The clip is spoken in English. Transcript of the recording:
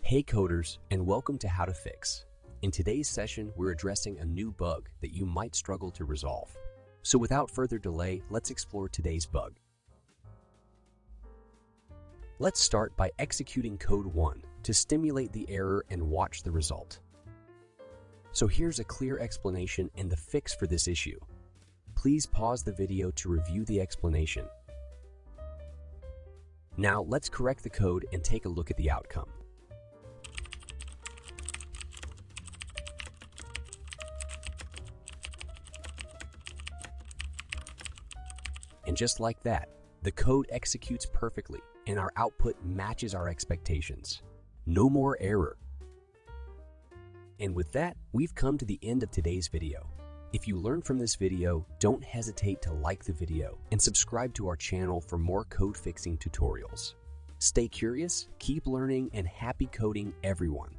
Hey coders, and welcome to How to Fix. In today's session, we're addressing a new bug that you might struggle to resolve. So without further delay, let's explore today's bug. Let's start by executing code 1 to stimulate the error and watch the result. So here's a clear explanation and the fix for this issue. Please pause the video to review the explanation. Now let's correct the code and take a look at the outcome. And just like that, the code executes perfectly and our output matches our expectations. No more error. And with that, we've come to the end of today's video. If you learned from this video, don't hesitate to like the video and subscribe to our channel for more code fixing tutorials. Stay curious, keep learning, and happy coding, everyone.